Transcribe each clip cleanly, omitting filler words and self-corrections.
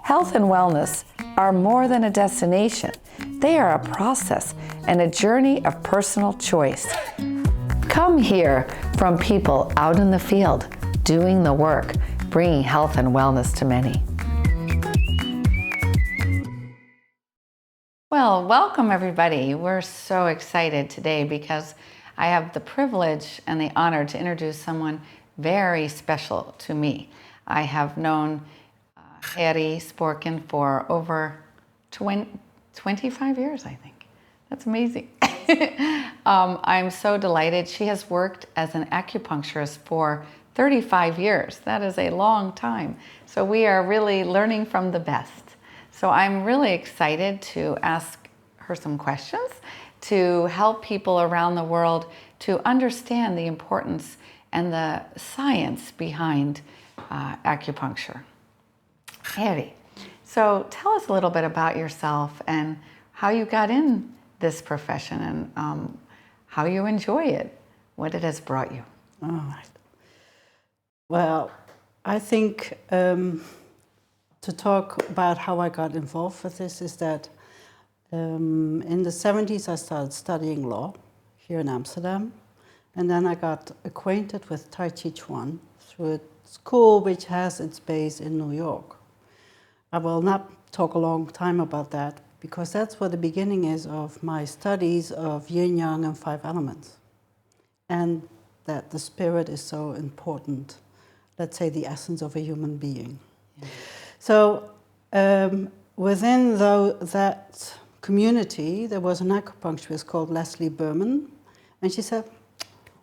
Health and wellness are more than a destination. They are a process and a journey of personal choice. Come hear from people out in the field, doing the work, bringing health and wellness to many. Well, welcome everybody. We're so excited today because I have the privilege and the honor to introduce someone very special to me. I have known Heri Sporken for over 25 years, I think. That's amazing. I'm so delighted. She has worked as an acupuncturist for 35 years. That is a long time. So we are really learning from the best. So I'm really excited to ask her some questions to help people around the world to understand the importance and the science behind acupuncture. Heri, so tell us a little bit about yourself and how you got in this profession and how you enjoy it, what it has brought you. All right. Well, I think to talk about how I got involved with this is that in the 70s I started studying law here in Amsterdam, and then I got acquainted with Tai Chi Chuan through a school which has its base in New York. I will not talk a long time about that because that's where the beginning is of my studies of yin, yang and 5 elements, and that the spirit is so important, let's say the essence of a human being. Yeah. So within that community there was an acupuncturist called Leslie Berman, and she said,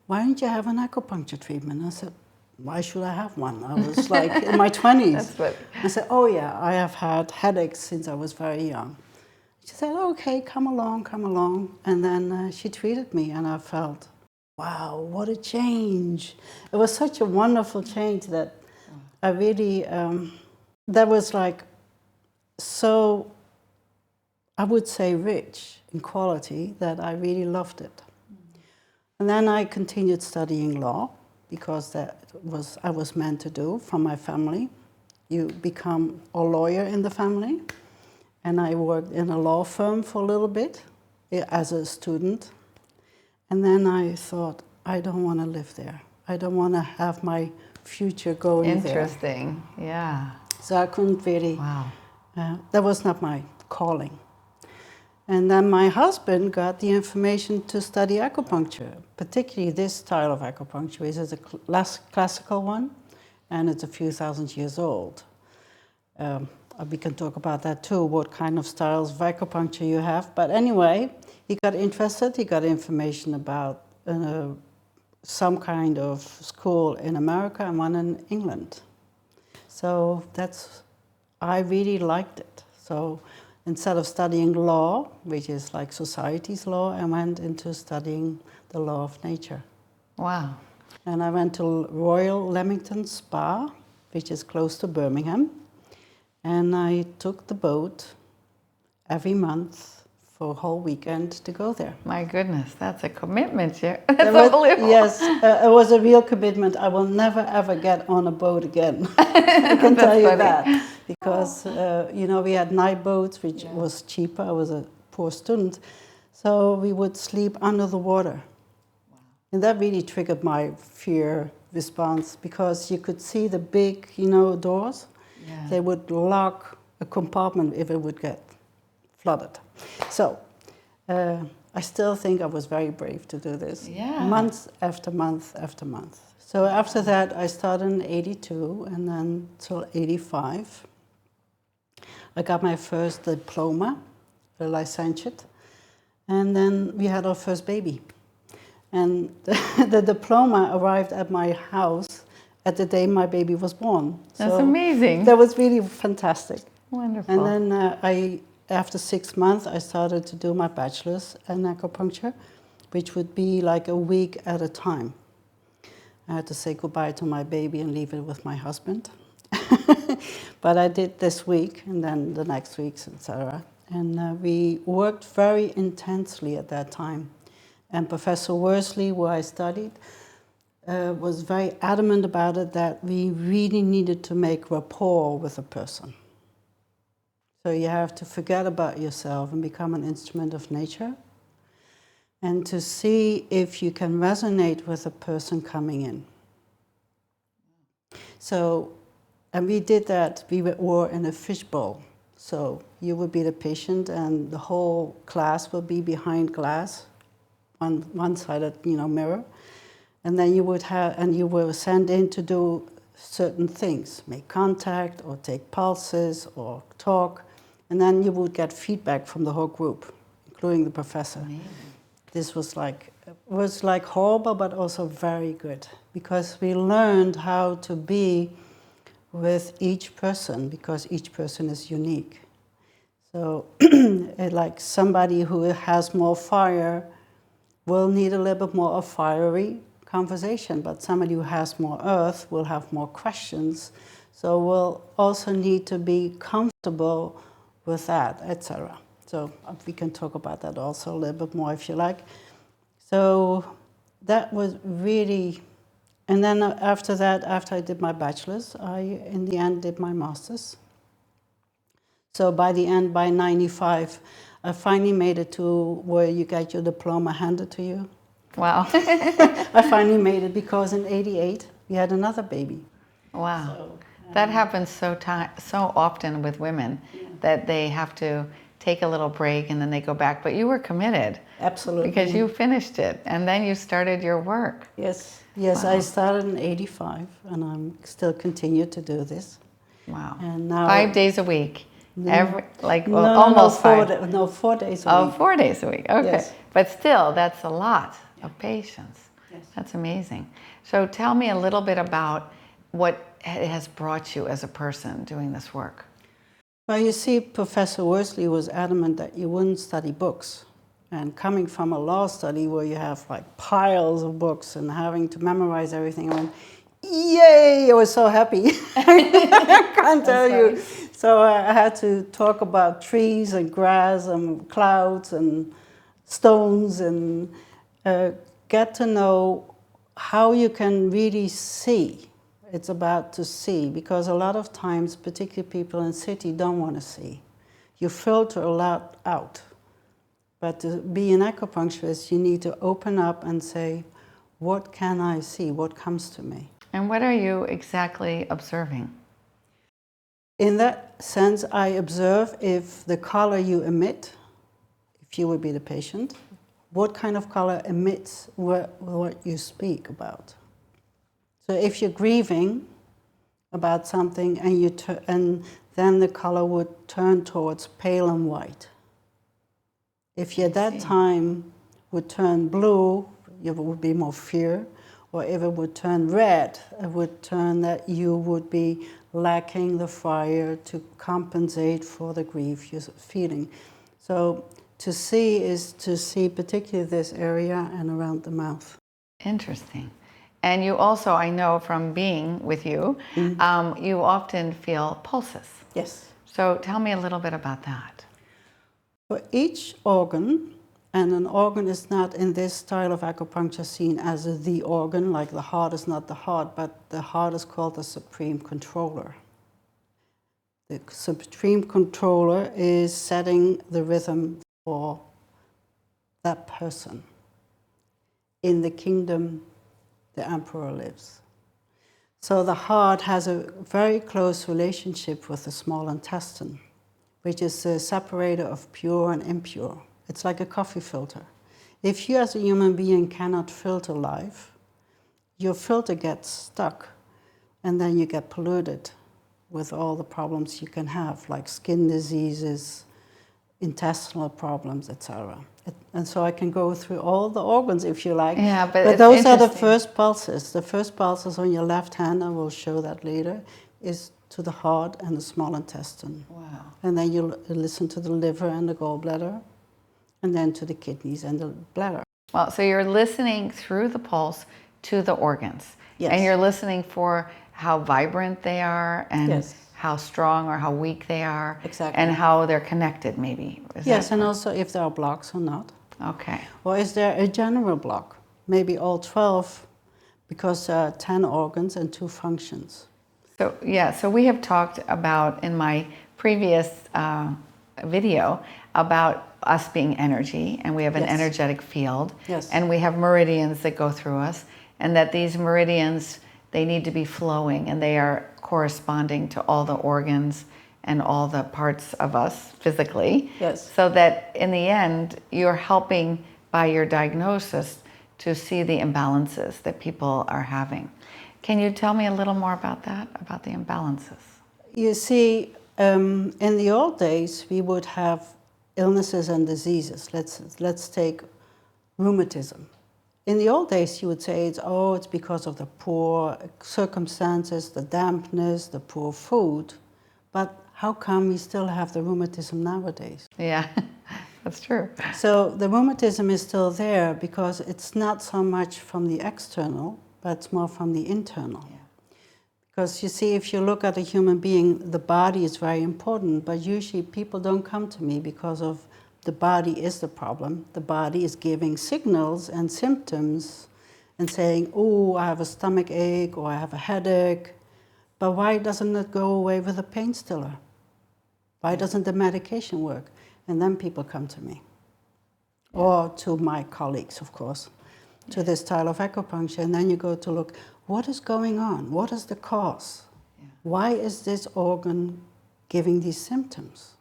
"Why don't you have an acupuncture treatment?" I said, "Why should I have one?" I was like in my 20s. I said, "Oh yeah, I have had headaches since I was very young." She said, "Okay, come along." And then she treated me and I felt, wow, what a change. It was such a wonderful change that I really, that was like so, I would say rich in quality that I really loved it. And then I continued studying law, because I was meant to do from my family. You become a lawyer in the family. And I worked in a law firm for a little bit as a student. And then I thought, I don't want to live there. I don't want to have my future going there. Interesting, yeah. So I couldn't really, wow. That was not my calling. And then my husband got the information to study acupuncture, particularly this style of acupuncture, which is a classical one, and it's a few thousand years old. We can talk about that too, what kind of styles of acupuncture you have. But anyway, he got interested, he got information about some kind of school in America and one in England. So I really liked it. So instead of studying law, which is like society's law, I went into studying the law of nature. Wow. And I went to Royal Leamington Spa, which is close to Birmingham. And I took the boat every month for a whole weekend to go there. My goodness, that's a commitment. That's unbelievable. Yes, it was a real commitment. I will never ever get on a boat again. I can tell you that. Because, we had night boats, which was cheaper. I was a poor student. So we would sleep under the water. Wow. And that really triggered my fear response, because you could see the big, doors. Yeah. They would lock a compartment if it would get flooded. So I still think I was very brave to do this. Yeah. Month after month after month. So after that, I started in 82, and then till 85. I got my first diploma, a licentiate, and then we had our first baby. And the diploma arrived at my house at the day my baby was born. That's amazing. That was really fantastic. Wonderful. And then after 6 months, I started to do my bachelor's in acupuncture, which would be like a week at a time. I had to say goodbye to my baby and leave it with my husband. But I did this week, and then the next weeks, etc. And we worked very intensely at that time. And Professor Worsley, where I studied, was very adamant about it, that we really needed to make rapport with a person. So you have to forget about yourself and become an instrument of nature, and to see if you can resonate with a person coming in. So, and we did that, we were in a fishbowl. So you would be the patient and the whole class will be behind glass on one sided, mirror. And then you would have, and you were sent in to do certain things, make contact or take pulses or talk. And then you would get feedback from the whole group, including the professor. Amazing. This was like horrible, but also very good, because we learned how to be with each person, because each person is unique. So like somebody who has more fire will need a little bit more of fiery conversation, but somebody who has more earth will have more questions. So we'll also need to be comfortable with that, etc. So we can talk about that also a little bit more if you like. So that was really, and then after that, after I did my bachelor's, I in the end did my master's. So by the end, by 95, I finally made it to where you get your diploma handed to you. Wow. I finally made it because in 88, we had another baby. Wow. So, that happens so often with women, that they have to take a little break and then they go back. But you were committed. Absolutely. Because you finished it and then you started your work. Yes, Wow. I started in 85 and I'm still continue to do this. Wow. And now 5 days a week. Almost no, 5. 4 days a week. 4 days a week. Okay. Yes. But still, that's a lot of patience. Yes. That's amazing. So tell me a little bit about what has brought you as a person doing this work. Well, you see, Professor Worsley was adamant that you wouldn't study books. And coming from a law study where you have like piles of books and having to memorize everything, I went, yay, I was so happy. I can't tell you. So I had to talk about trees and grass and clouds and stones and get to know how you can really see. It's about to see, because a lot of times, particularly people in city, don't want to see. You filter a lot out. But to be an acupuncturist, you need to open up and say, what can I see? What comes to me? And what are you exactly observing? In that sense, I observe if the color you emit, if you would be the patient, what kind of color emits what you speak about. So if you're grieving about something and then the color would turn towards pale and white. If you at that time would turn blue, it would be more fear, or if it would turn red, it would turn that you would be lacking the fire to compensate for the grief you're feeling. So to see is to see particularly this area and around the mouth. Interesting. And you also, I know from being with you, you often feel pulses. Yes. So tell me a little bit about that. For each organ, and an organ is not in this style of acupuncture seen as the organ, like the heart is not the heart, but the heart is called the supreme controller. The supreme controller is setting the rhythm for that person. In the kingdom, the emperor lives. So the heart has a very close relationship with the small intestine, which is the separator of pure and impure. It's like a coffee filter. If you as a human being cannot filter life, your filter gets stuck and then you get polluted with all the problems you can have, like skin diseases, intestinal problems, etc. And so I can go through all the organs if you like. Yeah, but those are the first pulses. The first pulses on your left hand, I will show that later, is to the heart and the small intestine. Wow. And then you listen to the liver and the gallbladder, and then to the kidneys and the bladder. Well, so you're listening through the pulse to the organs. Yes. And you're listening for how vibrant they are and Yes. how strong or how weak they are. Exactly. And how they're connected, maybe. Yes, and also if there are blocks or not. Okay. Or is there a general block? Maybe all 12, because there are 10 organs and 2 functions. So, yeah, so we have talked about in my previous video about us being energy, and we have an Yes. energetic field, Yes. and we have meridians that go through us, and that these meridians, they need to be flowing, and they are corresponding to all the organs and all the parts of us physically. Yes. So that in the end, you're helping by your diagnosis to see the imbalances that people are having. Can you tell me a little more about that, about the imbalances? You see, in the old days, we would have illnesses and diseases. Let's take rheumatism. In the old days, you would say it's because of the poor circumstances, the dampness, the poor food. But how come we still have the rheumatism nowadays? Yeah, that's true. So the rheumatism is still there because it's not so much from the external, but it's more from the internal. Yeah. Because you see, if you look at a human being, the body is very important, but usually people don't come to me because of the body is the problem. The body is giving signals and symptoms and saying, oh, I have a stomach ache or I have a headache. But why doesn't it go away with a pain stiller? Why doesn't the medication work? And then people come to me. Yeah. Or to my colleagues, of course, to this style of acupuncture. And then you go to look, what is going on? What is the cause? Yeah. Why is this organ giving these symptoms?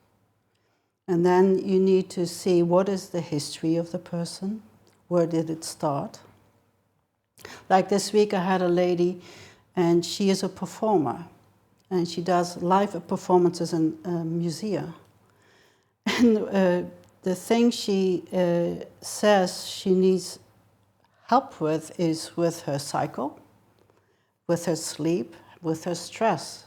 And then you need to see what is the history of the person, where did it start? Like this week I had a lady, and she is a performer, and she does live performances in a museum. And the thing she says she needs help with is with her cycle, with her sleep, with her stress.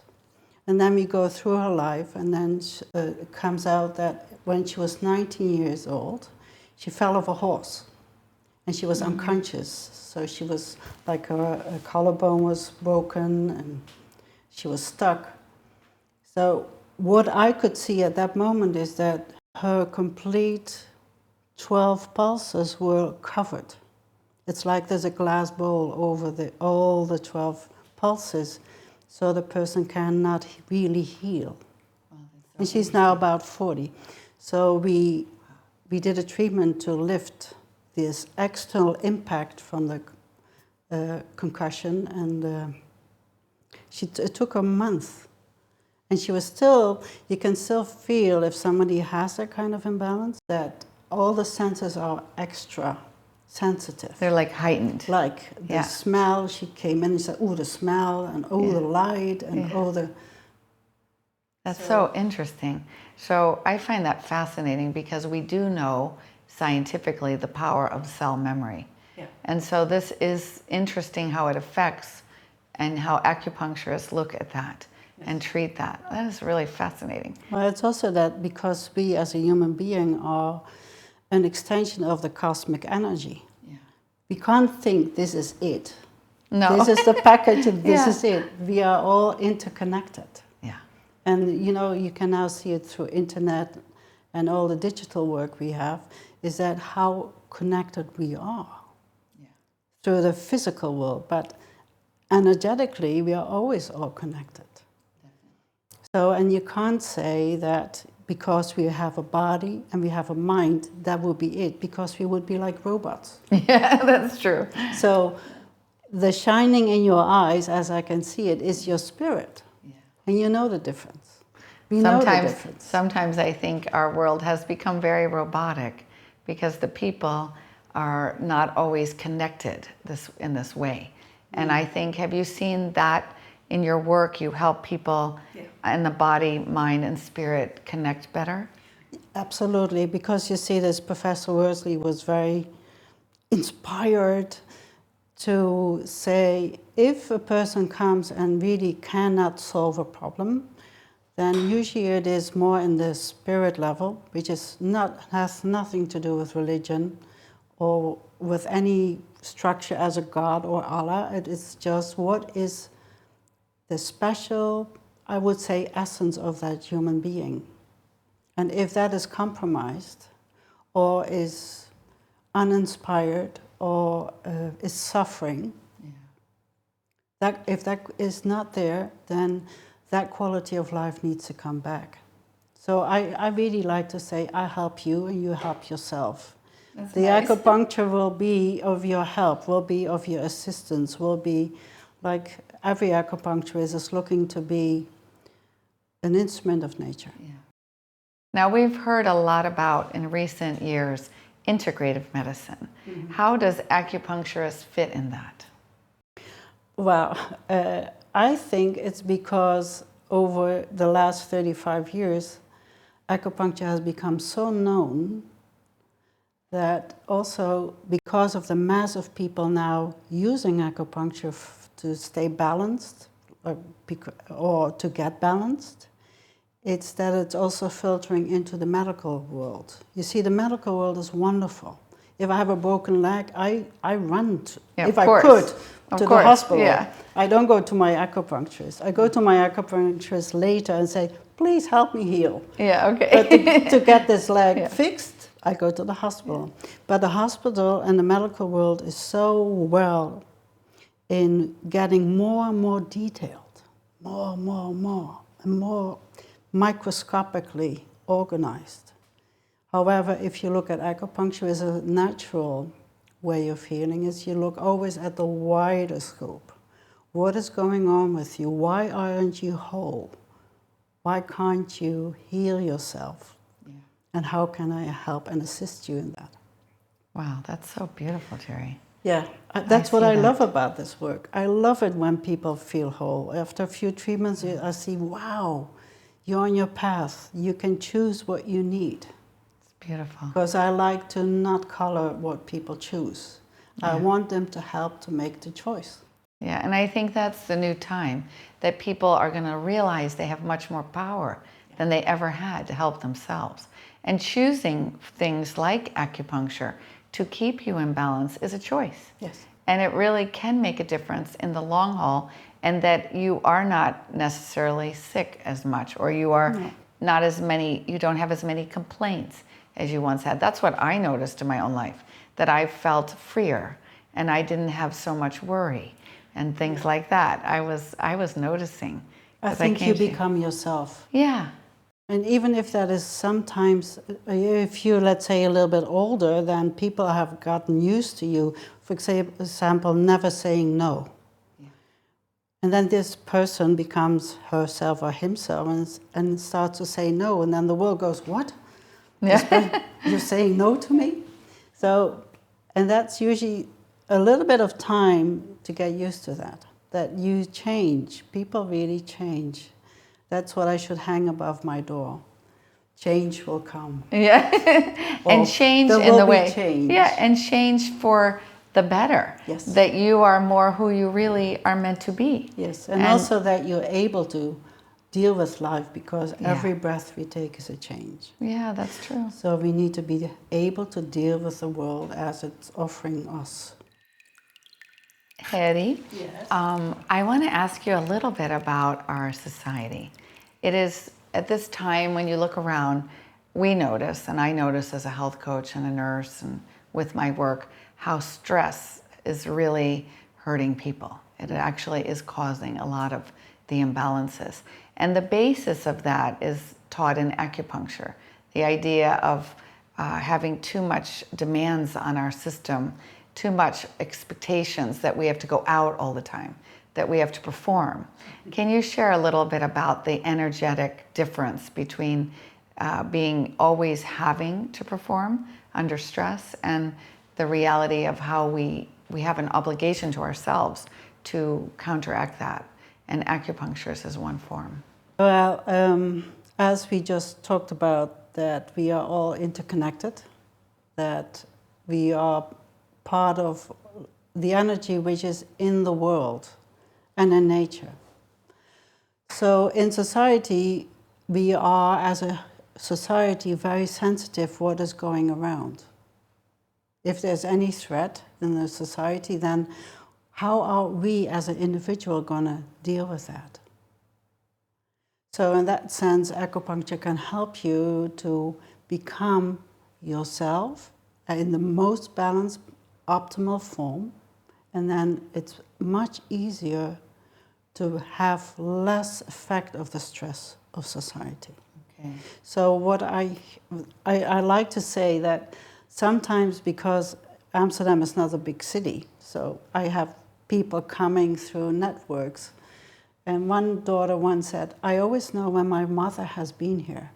And then we go through her life, and then it comes out that when she was 19 years old, she fell off a horse, and she was unconscious. So she was like her collarbone was broken, and she was stuck. So what I could see at that moment is that her complete 12 pulses were covered. It's like there's a glass bowl over all the 12 pulses, so the person cannot really heal. Oh, and she's now about 40. So we did a treatment to lift this external impact from the concussion, and it took a month. And she was still, you can still feel if somebody has that kind of imbalance, that all the senses are extra sensitive. They're like heightened. Like the smell, she came in and said, oh, the smell, and oh, the light, and oh, the... That's so interesting. So I find that fascinating because we do know scientifically the power of cell memory. Yeah. And so this is interesting how it affects and how acupuncturists look at that and treat that. That is really fascinating. Well, it's also that because we as a human being are an extension of the cosmic energy. Yeah. We can't think this is it. No. This is the package, this is it. We are all interconnected. Yeah. And you know, you can now see it through internet and all the digital work we have, is that how connected we are through the physical world. But energetically, we are always all connected. So, and you can't say that because we have a body and we have a mind, that would be it, because we would be like robots. Yeah, that's true. So the shining in your eyes, as I can see it, is your spirit. Yeah. And you know the difference. We know the difference. Sometimes I think our world has become very robotic because the people are not always connected in this way. And I think, have you seen that in your work? You help people in the body, mind, and spirit connect better? Absolutely, because you see, this Professor Worsley was very inspired to say, if a person comes and really cannot solve a problem, then usually it is more in the spirit level, which has nothing to do with religion or with any structure as a God or Allah. It is just what is the special, I would say, essence of that human being. And if that is compromised or is uninspired or is suffering, if that is not there, then that quality of life needs to come back. So I really like to say, I help you and you help yourself. That's The nice. acupuncture will be of your help, will be of your assistance, will be like every acupuncturist is looking to be an instrument of nature. Yeah. Now, we've heard a lot about, in recent years, integrative medicine. How does acupuncturist fit in that? Well, I think it's because over the last 35 years, acupuncture has become so known that also because of the mass of people now using acupuncture to stay balanced or to get balanced, it's that it's also filtering into the medical world. You see, the medical world is wonderful. If I have a broken leg, I run, if I could, to the hospital. Yeah. I don't go to my acupuncturist. I go to my acupuncturist later and say, please help me heal. Yeah, okay. But to get this leg fixed, I go to the hospital. But the hospital and the medical world is so well in getting more and more detailed, more and more microscopically organized. However, if you look at acupuncture as a natural way of healing, is you look always at the wider scope. What is going on with you? Why aren't you whole? Why can't you heal yourself? Yeah. And how can I help and assist you in that? Wow, that's so beautiful, Jerry. Yeah, that's what I love about this work. I love it when people feel whole. After a few treatments, I see, wow, you're on your path. You can choose what you need. It's beautiful. Because I like to not color what people choose. I want them to help to make the choice. Yeah, and I think that's the new time, that people are going to realize they have much more power than they ever had to help themselves. And choosing things like acupuncture to keep you in balance is a choice. Yes. And it really can make a difference in the long haul, and that you are not necessarily sick as much, or you are not as many, you don't have as many complaints as you once had. That's what I noticed in my own life, that I felt freer and I didn't have so much worry and things like that. I was noticing. I think you become yourself. Yeah. And even if that is sometimes, if you're, let's say, a little bit older, then people have gotten used to you, for example, never saying no. Yeah. And then this person becomes herself or himself and starts to say no. And then the world goes, what? Yeah. You're saying no to me? So, and that's usually a little bit of time to get used to that you change. People really change. That's what I should hang above my door. Change will come. Yeah. And change in the way. Change. Yeah, and change for the better. Yes. That you are more who you really are meant to be. Yes, and also that you're able to deal with life, because every breath we take is a change. Yeah, that's true. So we need to be able to deal with the world as it's offering us. Hedy, yes. I want to ask you a little bit about our society. It is, at this time, when you look around, we notice, and I notice as a health coach and a nurse and with my work, how stress is really hurting people. It actually is causing a lot of the imbalances. And the basis of that is taught in acupuncture. The idea of having too much demands on our system, too much expectations that we have to go out all the time, that we have to perform. Can you share a little bit about the energetic difference between being always having to perform under stress and the reality of how we have an obligation to ourselves to counteract that? And acupuncture is one form. Well, as we just talked about, that we are all interconnected, that we are part of the energy which is in the world and in nature. So in society, we are, as a society, very sensitive what is going around. If there's any threat in the society, then how are we as an individual going to deal with that? So in that sense, acupuncture can help you to become yourself in the most balanced, optimal form, and then it's much easier to have less effect of the stress of society. Okay. So what I like to say that sometimes, because Amsterdam is not a big city, so I have people coming through networks. And one daughter once said, I always know when my mother has been here.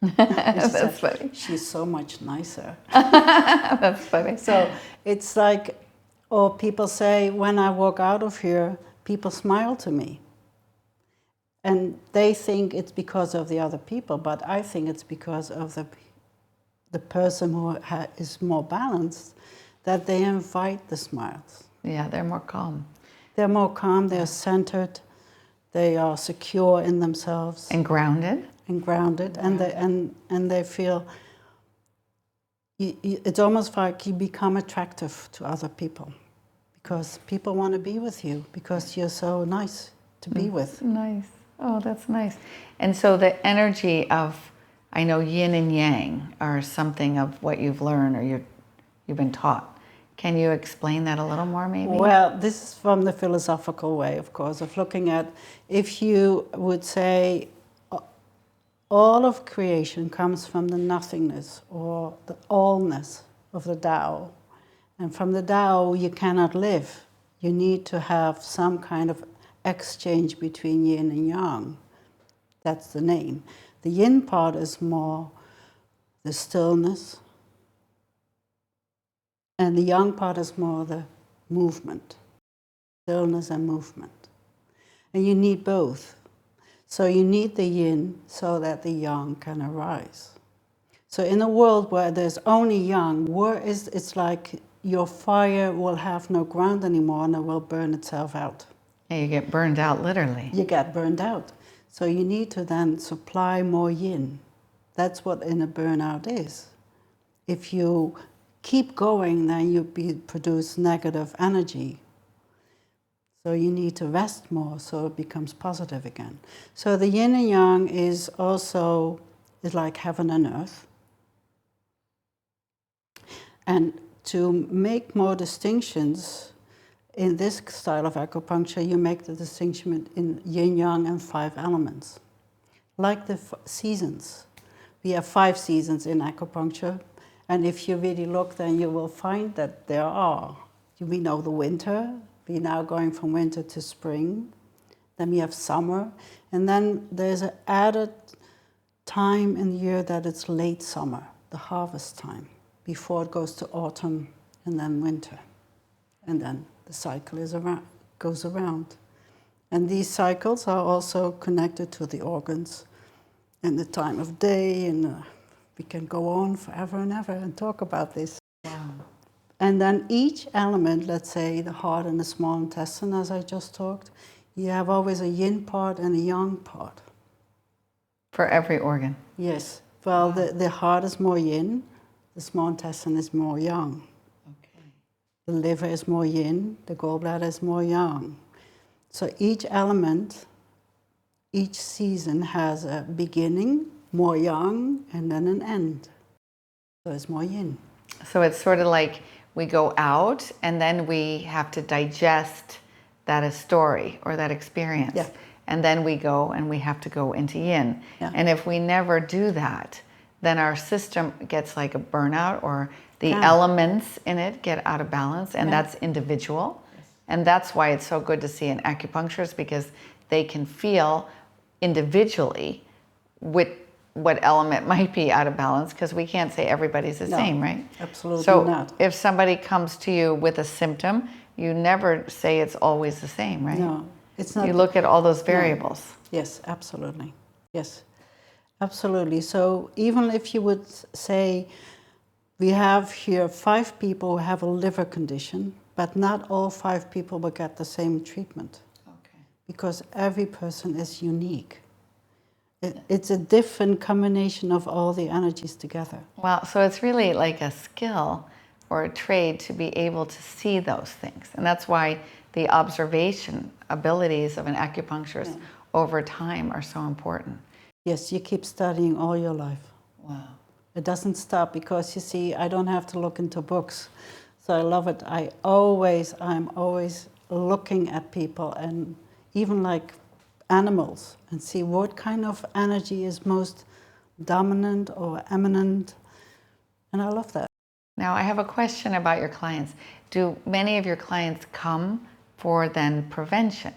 That's funny. She's so much nicer. That's funny. So it's like, or people say, when I walk out of here, people smile to me. And they think it's because of the other people, but I think it's because of the person who is more balanced, that they invite the smiles. Yeah, they're more calm. They're more calm, they're centered, they are secure in themselves. And grounded. And grounded, and they feel, it's almost like you become attractive to other people, because people want to be with you, because you're so nice to be with. Nice. Oh, that's nice. And so the energy of, I know yin and yang are something of what you've learned or you've been taught. Can you explain that a little more, maybe? Well, this is from the philosophical way, of course, of looking at, if you would say all of creation comes from the nothingness or the allness of the Tao. And from the Tao, you cannot live. You need to have some kind of exchange between yin and yang. That's the name. The yin part is more the stillness, and the yang part is more the movement, stillness and movement. And you need both. So you need the yin so that the yang can arise. So in a world where there's only yang, it's like your fire will have no ground anymore and it will burn itself out. Yeah, you get burned out, literally. You get burned out. So you need to then supply more yin. That's what inner burnout is. If you keep going, then you produce negative energy. So you need to rest more so it becomes positive again. So the yin and yang is like heaven and earth. And to make more distinctions, in this style of acupuncture, you make the distinction in yin, yang, and 5 elements. Like the seasons. We have 5 seasons in acupuncture, and if you really look, then you will find that there are. We know the winter, we're now going from winter to spring, then we have summer, and then there's an added time in the year that it's late summer, the harvest time, before it goes to autumn and then winter, and then the cycle goes around. And these cycles are also connected to the organs and the time of day, and we can go on forever and ever and talk about this. Wow. And then each element, let's say the heart and the small intestine, as I just talked, you have always a yin part and a yang part. For every organ? Yes. Well, the heart is more yin, the small intestine is more yang. Okay. The liver is more yin, the gallbladder is more yang. So each element, each season has a beginning, more yang, and then an end. So it's more yin. So it's sort of like we go out and then we have to digest that story or that experience. Yeah. And then we go and we have to go into yin. Yeah. And if we never do that, then our system gets like a burnout, or the elements in it get out of balance, and that's individual. Yes. And that's why it's so good to see an acupuncturist, because they can feel individually what element might be out of balance, because we can't say everybody's the same, right? Absolutely so not. So if somebody comes to you with a symptom, you never say it's always the same, right? No, it's not. You look at all those variables. No. Yes, absolutely. Yes, absolutely. So even if you would say, we have here 5 people who have a liver condition, but not all 5 people will get the same treatment. Okay. Because every person is unique. It's a different combination of all the energies together. Well, so it's really like a skill or a trade to be able to see those things. And that's why the observation abilities of an acupuncturist over time are so important. Yes, you keep studying all your life. Wow. It doesn't stop, because you see, I don't have to look into books. So I love it. I'm always looking at people, and even like animals, and see what kind of energy is most dominant or eminent, and I love that. Now, I have a question about your clients. Do many of your clients come for then prevention?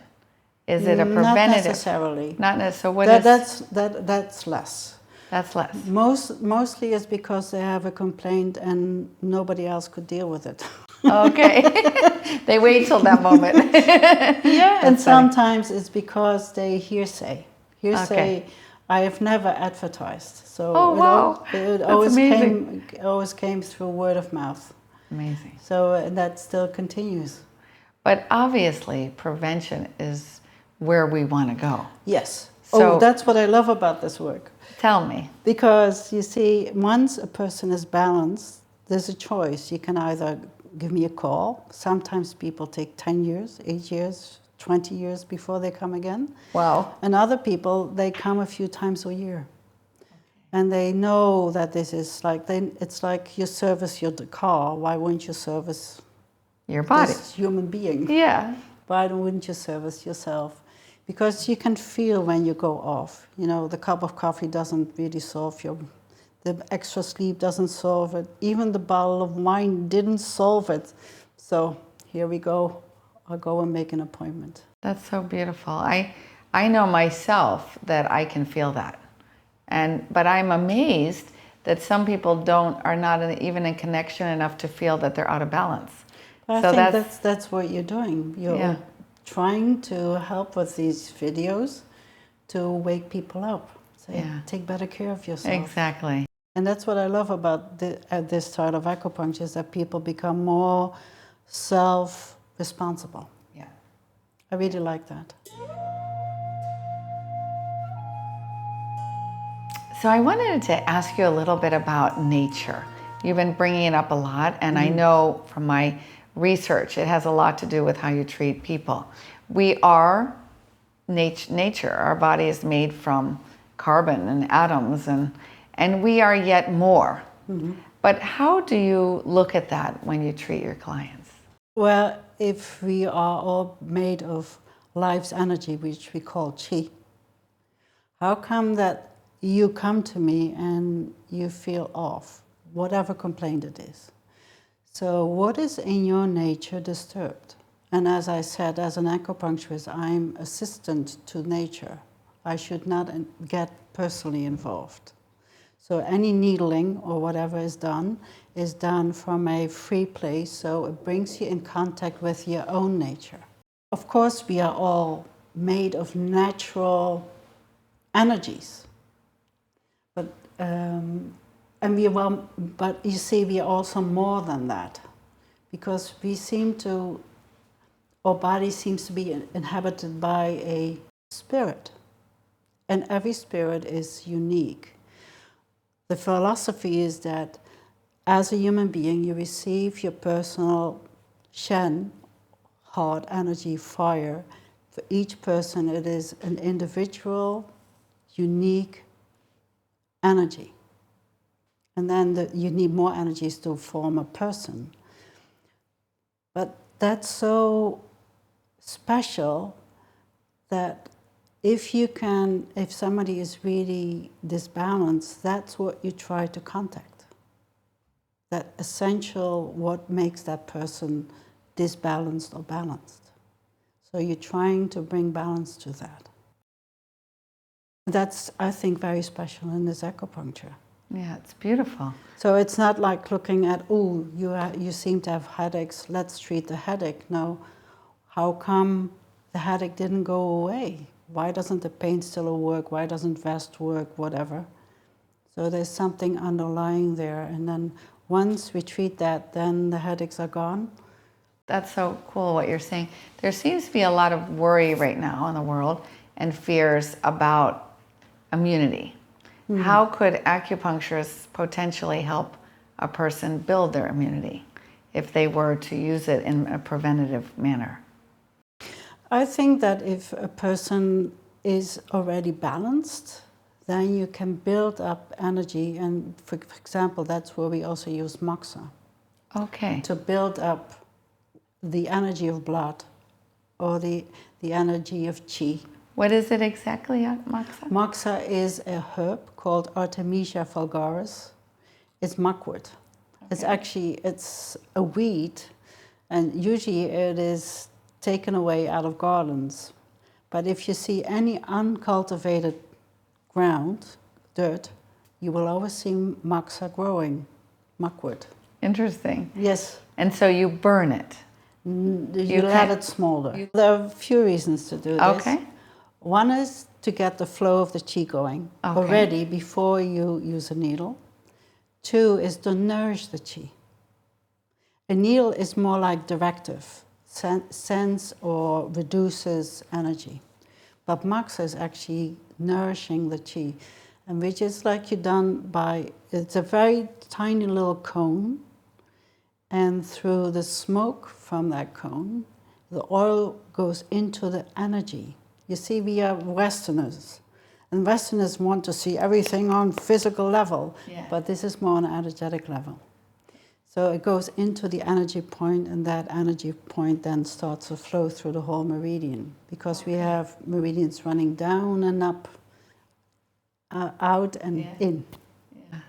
Is it a preventative? Not necessarily. Not necessarily. So that's less. That's less. Mostly it's because they have a complaint and nobody else could deal with it. Okay. They wait till that moment. Yeah, and sometimes it's because they hearsay. Okay. I have never advertised, so it always came through word of mouth. Amazing. So that still continues. But obviously, prevention is where we want to go. Yes. So that's what I love about this work. Tell me. Because you see, once a person is balanced, there's a choice. You can either give me a call. Sometimes people take 10 years, 8 years, 20 years before they come again. Wow. And other people, they come a few times a year. And they know that this is like, it's like you service your car. Why wouldn't you service your body? This human being? Yeah. Why wouldn't you service yourself? Because you can feel when you go off. You know, the cup of coffee doesn't really solve the extra sleep doesn't solve it. Even the bottle of wine didn't solve it. So here we go. I'll go and make an appointment. That's so beautiful. I know myself that I can feel that. But I'm amazed that some people are not even in connection enough to feel that they're out of balance. I think that's what you're doing. You're trying to help with these videos to wake people up. Take better care of yourself. Exactly. And that's what I love about this style of acupuncture, is that people become more self-responsible. Yeah. I really like that. So I wanted to ask you a little bit about nature. You've been bringing it up a lot, and I know from my research it has a lot to do with how you treat people. We are nature. Our body is made from carbon and atoms, and we are yet more. But how do you look at that when you treat your clients? Well, if we are all made of life's energy, which we call chi, how come that you come to me and you feel off, whatever complaint it is? So what is in your nature disturbed? And as I said, as an acupuncturist, I'm assistant to nature. I should not get personally involved. So any needling or whatever is done from a free place, so it brings you in contact with your own nature. Of course, we are all made of natural energies, but but you see, we are also more than that, because our body seems to be inhabited by a spirit, and every spirit is unique. The philosophy is that as a human being, you receive your personal Shen, heart energy, fire. For each person, it is an individual, unique energy. And then you need more energies to form a person. But that's so special that if somebody is really disbalanced, that's what you try to contact. That essential, what makes that person disbalanced or balanced. So you're trying to bring balance to that. That's, I think, very special in this acupuncture. Yeah, it's beautiful. So it's not like looking at, oh, you seem to have headaches, let's treat the headache. No, how come the headache didn't go away? Why doesn't the pain still work? Why doesn't Vest work? Whatever. So there's something underlying there. And then once we treat that, then the headaches are gone. That's so cool what you're saying. There seems to be a lot of worry right now in the world and fears about immunity. How could acupuncturists potentially help a person build their immunity if they were to use it in a preventative manner? I think that if a person is already balanced, then you can build up energy. And for example, that's where we also use moxa. Okay. To build up the energy of blood or the energy of chi. What is it exactly, Moxa? Moxa is a herb called Artemisia vulgaris. It's mugwort. Okay. It's a weed, and usually it is taken away out of gardens. But if you see any uncultivated ground, dirt, you will always see moxa growing, mugwort. Interesting. Yes. And so you burn it. You let it smolder. There are a few reasons to do this. Okay. One is to get the flow of the qi going already before you use a needle. Two is to nourish the qi. A needle is more like directive, sends or reduces energy. But moxa is actually nourishing the qi, and which is like you done by, it's a very tiny little cone, and through the smoke from that cone, the oil goes into the energy. You see, we are Westerners, and Westerners want to see everything on physical level, but this is more on an energetic level. So it goes into the energy point, and that energy point then starts to flow through the whole meridian, because we have meridians running down and up, out and in. Yeah.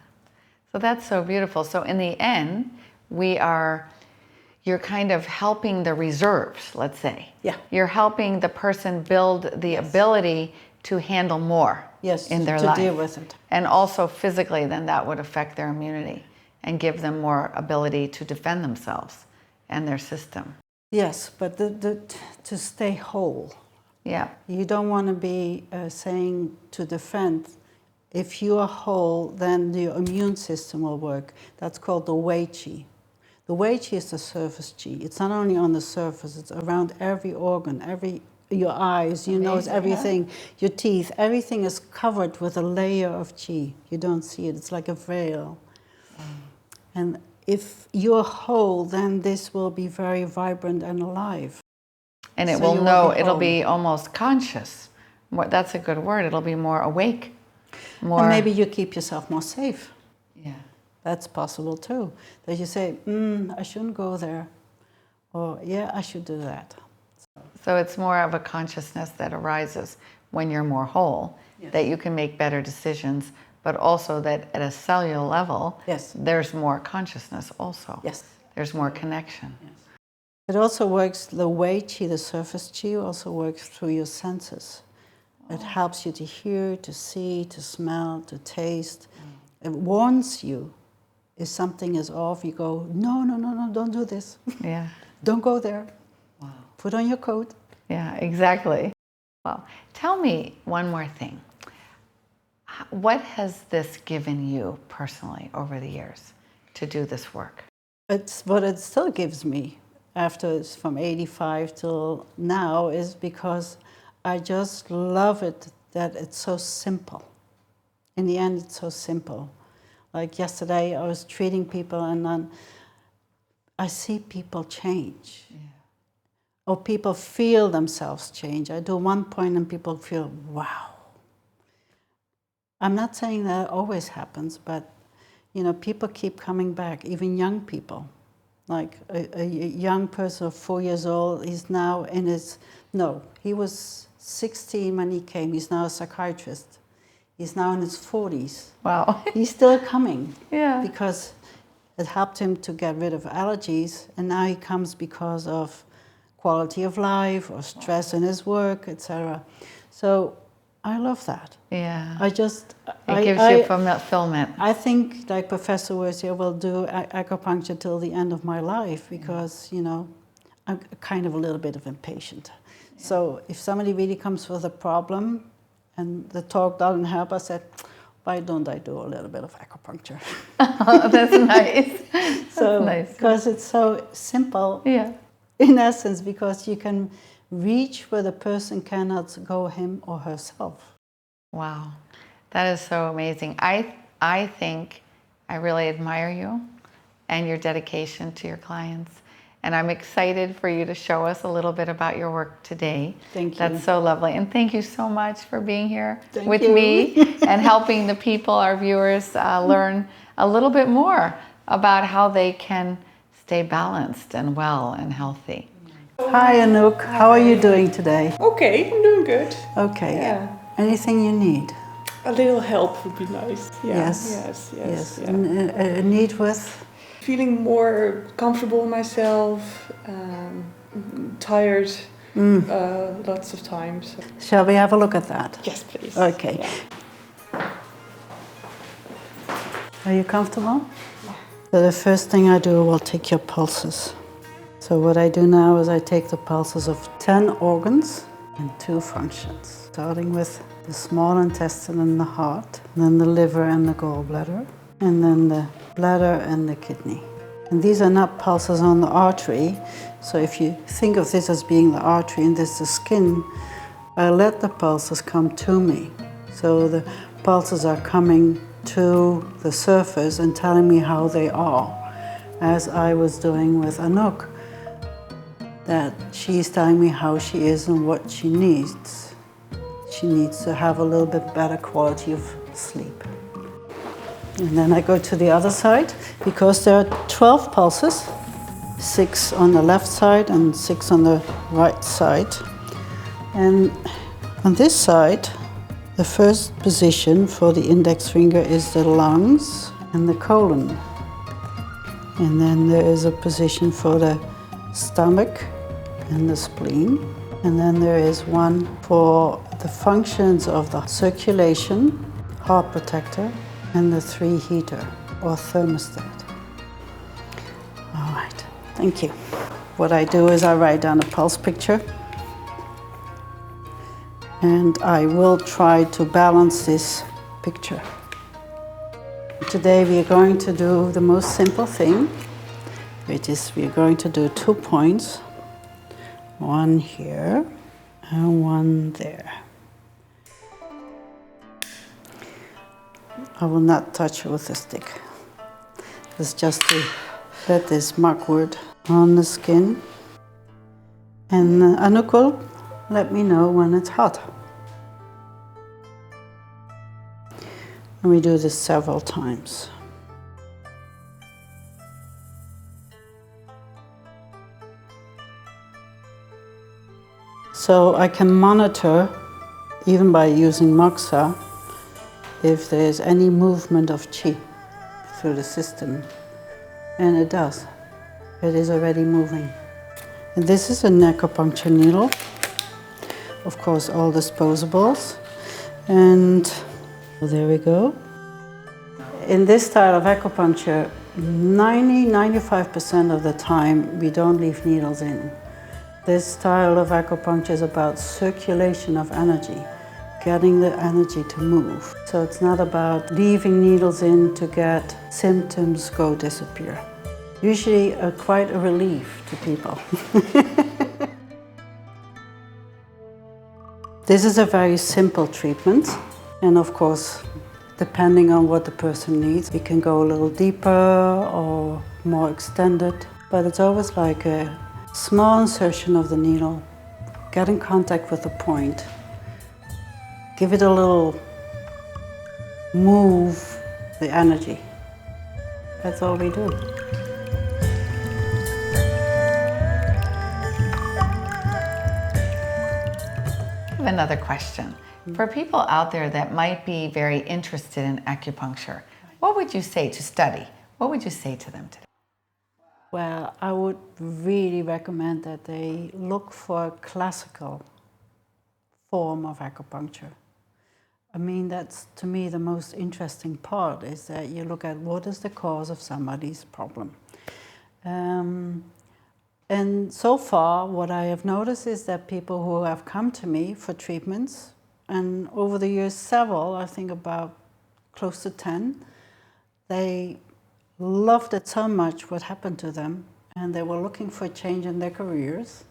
So that's so beautiful. So in the end, you're kind of helping the reserves, let's say. Yeah. You're helping the person build the ability to handle more in their life. To deal with it. And also physically, then that would affect their immunity and give them more ability to defend themselves and their system. Yes, but to stay whole. Yeah. You don't want to be saying to defend. If you are whole, then your immune system will work. That's called the wei qi. The wei qi is the surface qi. It's not only on the surface, it's around every organ, your eyes, your nose, everything, your teeth, everything is covered with a layer of qi. You don't see it, it's like a veil. And if you're whole, then this will be very vibrant and alive. And it will know, it'll be almost conscious. That's a good word, it'll be more awake. And maybe you keep yourself more safe. Yeah. That's possible too. That you say, I shouldn't go there. Or, yeah, I should do that. So it's more of a consciousness that arises when you're more whole, that you can make better decisions, but also that at a cellular level, there's more consciousness also. Yes. There's more connection. Yes. It also works, the wei qi, the surface qi, also works through your senses. It helps you to hear, to see, to smell, to taste. It warns you. If something is off, you go, no, don't do this. Yeah. Don't go there. Wow. Put on your coat. Yeah, exactly. Well, tell me one more thing. What has this given you personally over the years to do this work? It's what it still gives me after from 85 till now is because I just love it that it's so simple. In the end, it's so simple. Like yesterday, I was treating people and then I see people change. Yeah. Or people feel themselves change. I do one point and people feel, wow. I'm not saying that always happens, but people keep coming back, even young people. Like a young person of 4 years old, he's now in his, he was 16 when he came, he's now a psychiatrist. He's now in his 40s. Wow. He's still coming. Yeah. Because it helped him to get rid of allergies, and now he comes because of quality of life or stress in his work, etc. So I love that. Yeah. It gives you fulfillment. I think, like Professor Worsier, will do acupuncture till the end of my life because, I'm kind of a little bit of impatient. Yeah. So if somebody really comes with a problem and the talk doesn't help, I said, why don't I do a little bit of acupuncture? Oh, that's nice. So, that's nice. Because it's so simple, in essence, because you can reach where the person cannot go him or herself. Wow, that is so amazing. I think I really admire you and your dedication to your clients. And I'm excited for you to show us a little bit about your work today. Thank you. That's so lovely. And thank you so much for being here with me and helping the people, our viewers, learn a little bit more about how they can stay balanced and well and healthy. Hi Anouk, how are you doing today? Okay, I'm doing good. Okay. Yeah. Anything you need? A little help would be nice. Yeah, Yes. yes. Yeah. A need with? Feeling more comfortable in myself, tired lots of times. Shall we have a look at that? Yes, please. Okay. Yeah. Are you comfortable? So the first thing I do, will take your pulses. So what I do now is I take the pulses of 10 organs and 2 functions, starting with the small intestine and the heart, then the liver and the gallbladder, and then the bladder and the kidney. And these are not pulses on the artery, so if you think of this as being the artery and this the skin, I let the pulses come to me. So the pulses are coming to the surface and telling me how they are, as I was doing with Anouk, that she's telling me how she is and what she needs. She needs to have a little bit better quality of sleep. And then I go to the other side, because there are 12 pulses, 6 on the left side and 6 on the right side. And on this side, the first position for the index finger is the lungs and the colon. And then there is a position for the stomach and the spleen. And then there is one for the functions of the circulation, heart protector, and the 3 heater or thermostat. All right, thank you. What I do is I write down a pulse picture, and I will try to balance this picture. Today we are going to do the most simple thing, which is we are going to do 2 points, one here and one there. I will not touch it with a stick. It's just to let this markwood on the skin. And Anouk will let me know when it's hot. And we do this several times. So I can monitor, even by using moxa, if there's any movement of qi through the system. And it does. It is already moving. And this is an acupuncture needle. Of course, all disposables. And there we go. In this style of acupuncture, 95% of the time, we don't leave needles in. This style of acupuncture is about circulation of energy, getting the energy to move. So it's not about leaving needles in to get symptoms go disappear. Usually quite a relief to people. This is a very simple treatment, and of course, depending on what the person needs, we can go a little deeper or more extended, but it's always like a small insertion of the needle, get in contact with the point, give it a little move, the energy. That's all we do. I have another question. For people out there that might be very interested in acupuncture, what would you say to study? What would you say to them today? Well, I would really recommend that they look for a classical form of acupuncture. I mean, that's to me the most interesting part, is that you look at what is the cause of somebody's problem. And so far, what I have noticed is that people who have come to me for treatments, and over the years several, I think about close to 10, they loved it so much what happened to them, and they were looking for a change in their careers.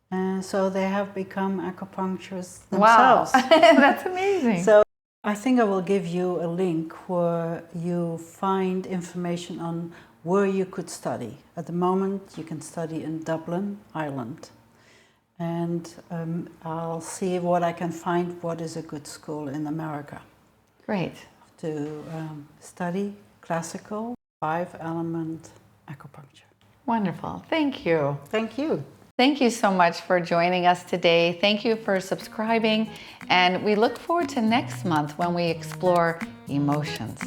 And so they have become acupuncturists themselves. Wow, that's amazing. So I think I will give you a link where you find information on where you could study. At the moment, you can study in Dublin, Ireland. And I'll see what I can find, what is a good school in America. Great. To study classical 5-element acupuncture. Wonderful. Thank you. Thank you. Thank you so much for joining us today. Thank you for subscribing, and we look forward to next month when we explore emotions.